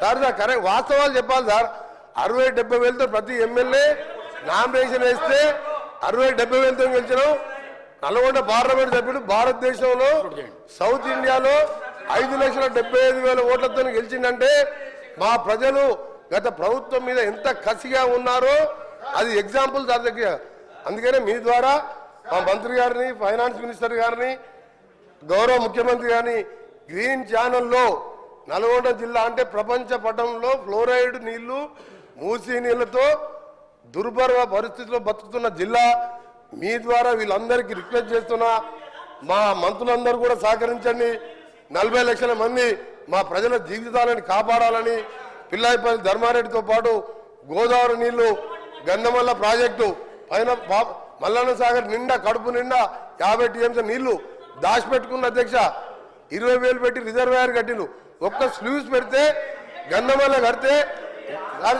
Sir correct వాస్తవాలు చెప్పాలి sir. 60-70 వేలతో ప్రతి ఎమ్మెల్యే నామినేషన్ వేస్తే 60-70 వేలతో గెలిచినాం. నల్గొండ పార్లమెంట్ సభ్యుడు భారతదేశంలో సౌత్ ఇండియాలో 5,75,000 ఓట్లతో గెలిచిందంటే మా ప్రజలు గత ప్రభుత్వం మీద ఎంత కసిగా ఉన్నారో అది ఎగ్జాంపుల్ సార్ దగ్గర. అందుకనే మీ ద్వారా మా మంత్రి గారిని, ఫైనాన్స్ మినిస్టర్ గారిని, గౌరవ ముఖ్యమంత్రి గారిని గ్రీన్ ఛానల్లో నల్గొండ జిల్లా అంటే ప్రపంచ పటంలో ఫ్లోరైడ్ నీళ్లు, మూసీ నీళ్లతో దుర్భర పరిస్థితిలో బతుకుతున్న జిల్లా. మీ ద్వారా వీళ్ళందరికీ రిక్వెస్ట్ చేస్తున్నా, మా మంత్రులందరూ కూడా సహకరించండి. 40 లక్షల మంది మా ప్రజల జీవితాలను కాపాడాలని పిల్లాయిపల్లి ధర్మారెడ్డితో పాటు గోదావరి నీళ్లు, గంధమల్ల ప్రాజెక్టు పైన మల్లన్న సాగర్ నిండా కడుపు నిండా 50 టీఎంసీ నీళ్లు దాచిపెట్టుకున్న అధ్యక్ష. 20,000 పెట్టి రిజర్వాయర్ కట్టిను. ఒక్క స్లూస్ పెడితే గంధమల్ల కడితే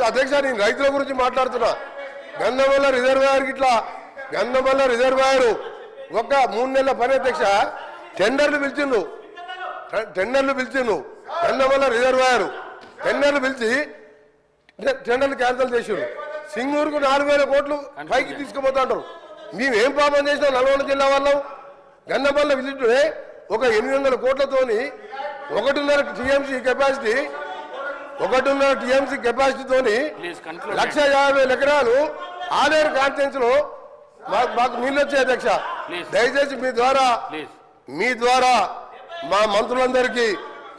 అధ్యక్ష, నేను రైతుల గురించి మాట్లాడుతున్నా. గంధమల్ల రిజర్వాయర్ ఇట్లా గంధమల్ల రిజర్వాయర్ ఒక 3 నెలల పని అధ్యక్ష. టెండర్లు పిలిచిండు గంధమల్ల రిజర్వాయర్ టెండర్లు పిలిచి టెండర్లు క్యాన్సిల్ చేసారు. సింగూరుకు 4,000 కోట్లు పైకి తీసుకుపోతుంటారు. మేమేం పాపం చేసినాం నల్గొండ జిల్లా వాళ్ళం? గంధమల్ల విజిట్ ఒక 800 కోట్లతోని 1.5 టీఎంసీ కెపాసిటీ 1.5 టీఎంసీ కెపాసిటీతోని 1,50,000 ఎకరాలు ఆలేరు కాన్ఫరెన్స్ లో మాకు నీళ్ళు వచ్చాయి అధ్యక్ష. దయచేసి మీ ద్వారా మా మంత్రులందరికీ,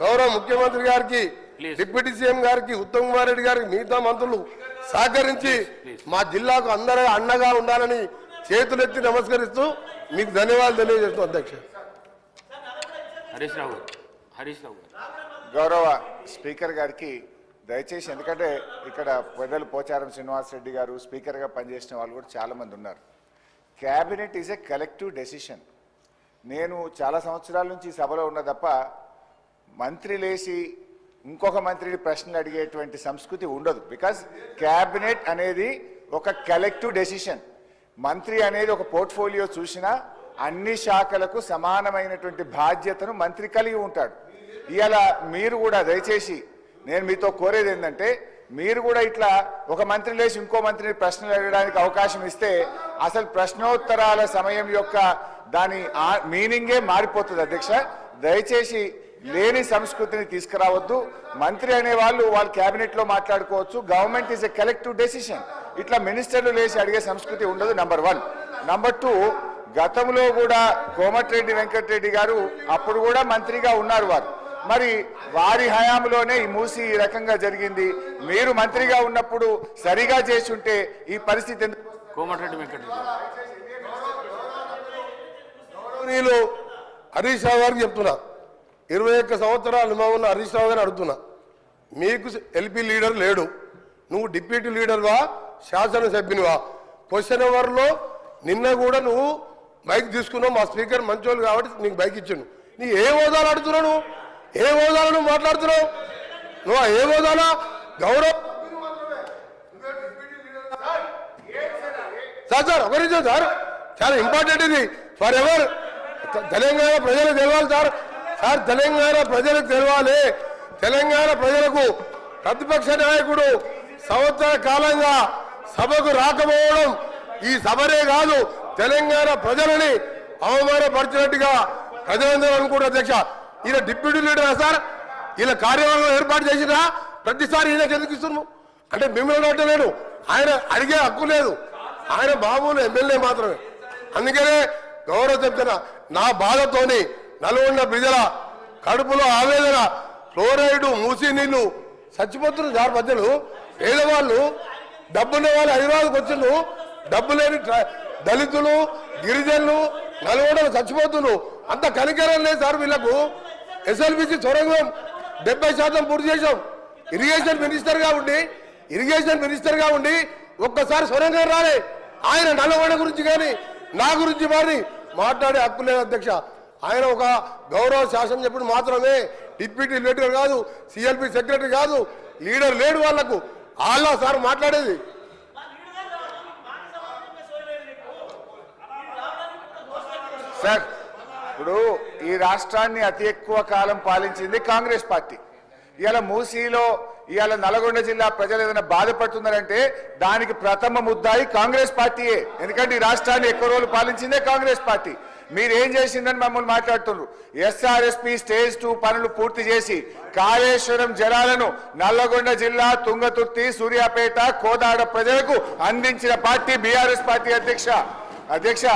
గౌరవ ముఖ్యమంత్రి గారికి, డిప్యూటీ సీఎం గారికి, ఉత్తమ్ కుమార్ రెడ్డి గారికి, మిగతా మంత్రులు సహకరించి మా జిల్లాకు అందరూ అండగా ఉండాలని చేతులెత్తి నమస్కరిస్తూ మీకు ధన్యవాదాలు తెలియజేస్తూ అధ్యక్ష. హరీష్ రావు గౌరవ స్పీకర్ గారికి దయచేసి, ఎందుకంటే ఇక్కడ పెద్దలు పోచారం శ్రీనివాసరెడ్డి గారు స్పీకర్గా పనిచేసిన వాళ్ళు కూడా చాలామంది ఉన్నారు. Cabinet is a collective decision. నేను చాలా సంవత్సరాల నుంచి సభలో ఉన్న తప్ప మంత్రి లేచి ఇంకొక మంత్రిని ప్రశ్నలు అడిగేటువంటి సంస్కృతి ఉండదు. బికాజ్ క్యాబినెట్ అనేది ఒక కలెక్టివ్ డెసిషన్. మంత్రి అనేది ఒక పోర్ట్ఫోలియో చూసినా అన్ని శాఖలకు సమానమైనటువంటి బాధ్యతను మంత్రి కలిగి ఉంటాడు. ఇవాళ మీరు కూడా దయచేసి నేను మీతో కోరేది ఏంటంటే, మీరు కూడా ఇట్లా ఒక మంత్రి లేచి ఇంకో మంత్రిని ప్రశ్నలు అడగడానికి అవకాశం ఇస్తే అసలు ప్రశ్నోత్తరాల సమయం యొక్క దాని మీనింగే మారిపోతుంది అధ్యక్ష. దయచేసి లేని సంస్కృతిని తీసుకురావద్దు. మంత్రి అనే వాళ్ళు క్యాబినెట్లో మాట్లాడుకోవచ్చు. Government is a collective decision. ఇట్లా మినిస్టర్లు లేచి అడిగే సంస్కృతి ఉండదు. నంబర్ 1. నంబర్ 2, గతంలో కూడా కోమటిరెడ్డి వెంకటరెడ్డి గారు అప్పుడు కూడా మంత్రిగా ఉన్నారు వారు. మరి వారి హయాంలోనే ఈ మూసి ఈ రకంగా జరిగింది. మీరు మంత్రిగా ఉన్నప్పుడు సరిగా చేసి ఉంటే ఈ పరిస్థితి ఎందుకు? కోమటిరెడ్డి వెంకటరెడ్డి హరీష్ రావు గారికి చెప్తున్నా, 21 సంవత్సరాలు అనుభవం ఉన్న హరీష్ రావు గారిని అడుగుతున్నా, మీకు ఎల్పీ లీడర్ లేడు, నువ్వు డిప్యూటీ లీడర్వా, శాసనసభ్యునివా? క్వశ్చన్ అవర్లో నిన్న కూడా నువ్వు బైక్ తీసుకున్నావు. మా స్పీకర్ మంచోళ్ళు కాబట్టి నీకు బైక్ ఇచ్చాను. నీ ఏ హోదాలు అడుగుతున్నావు? నువ్వు ఏ హోదాలో నువ్వు మాట్లాడుతున్నావు? నువ్వు ఏ హోదాలో గౌరవ్ సార్ ఒక నిమిషం సార్, చాలా ఇంపార్టెంట్ ఇది ఫర్ ఎవర్. తెలంగాణ ప్రజలకు తెలవాలి సార్. తెలంగాణ ప్రజలకు తెలవాలి. తెలంగాణ ప్రజలకు ప్రతిపక్ష నాయకుడు సంవత్సర కాలంగా సభకు రాకపోవడం ఈ సభనే కాదు, తెలంగాణ ప్రజలని అవమానపరిచినట్టుగా ప్రజలందరూ అనుకుంటారు అధ్యక్ష. ఈయన డిప్యూటీ లీడర్ సార్, ఈయన కార్యవర్గం ఏర్పాటు చేసినా ప్రతిసారి ఈయనకి ఎందుకు ఇస్తున్నాము అంటే మిమ్మల్ని అంటలేడు, ఆయన అడిగే హక్కు లేదు, ఆయన మామూలు ఎమ్మెల్యే మాత్రమే. అందుకనే గౌరవ చెప్తున్నా, నా బాధతోని నల్గొండ ప్రజల కడుపులో ఆవేదన, ఫ్లోరైడ్, మూసీ నీళ్లు చచ్చిపోతున్నారు సార్. ప్రజలు పేదవాళ్ళు, డబ్బున్న వాళ్ళు హైదరాబాద్కి వచ్చిండ్రు, డబ్బు లేని దళితులు, గిరిజనులు నల్గొండలు చచ్చిపోతున్నారు. అంత కనికరం లేదు సార్ వీళ్లకు. ఎస్ఎల్బిసి సొరంగం 70% పూర్తి చేశాం. ఇరిగేషన్ మినిస్టర్గా ఉండి ఒక్కసారి సొరంగం రాలే. ఆయన నల్గొండ గురించి కానీ నా గురించి మరి మాట్లాడే హక్కు లేదు అధ్యక్ష. ఆయన ఒక గౌరవ శాసనసభ్యుడు మాత్రమే, డిప్యూటీ లీడర్ కాదు, సిఎల్పి సెక్రటరీ కాదు, లీడర్ లేడు వాళ్లకు. వాళ్ళ సార్ మాట్లాడేది. సార్, ఇప్పుడు ఈ రాష్ట్రాన్ని అతి ఎక్కువ కాలం పాలించింది కాంగ్రెస్ పార్టీ. ఇవాళ మూసీలో ఇవాళ నల్గొండ జిల్లా ప్రజలు ఏదైనా బాధపడుతున్నారంటే దానికి ప్రథమ ముద్దాయి కాంగ్రెస్ పార్టీయే. ఎందుకంటే ఈ రాష్ట్రాన్ని ఎక్కువ రోజులు పాలించిందే కాంగ్రెస్ పార్టీ. మీరేం చేసిందని మమ్మల్ని మాట్లాడుతున్నారు. ఎస్ఆర్ఎస్పి స్టేజ్ 2 పనులు పూర్తి చేసి కాళేశ్వరం జలాలను నల్లగొండ జిల్లా తుంగతుర్తి, సూర్యాపేట, కోదాడ ప్రజలకు అందించిన పార్టీ బీఆర్ఎస్ పార్టీ అధ్యక్ష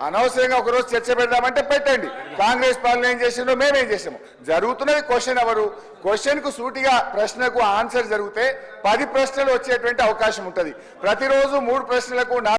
అనవసరంగా ఒకరోజు చర్చ పెడదామంటే పెట్టండి. కాంగ్రెస్ పాలన ఏం చేసిందో మేమేం చేసాము. జరుగుతున్నది క్వశ్చన్ అవరు. క్వశ్చన్ కు సూటిగా ప్రశ్నకు ఆన్సర్ జరిగితే 10 ప్రశ్నలు వచ్చేటువంటి అవకాశం ఉంటుంది. ప్రతిరోజు 3 ప్రశ్నలకు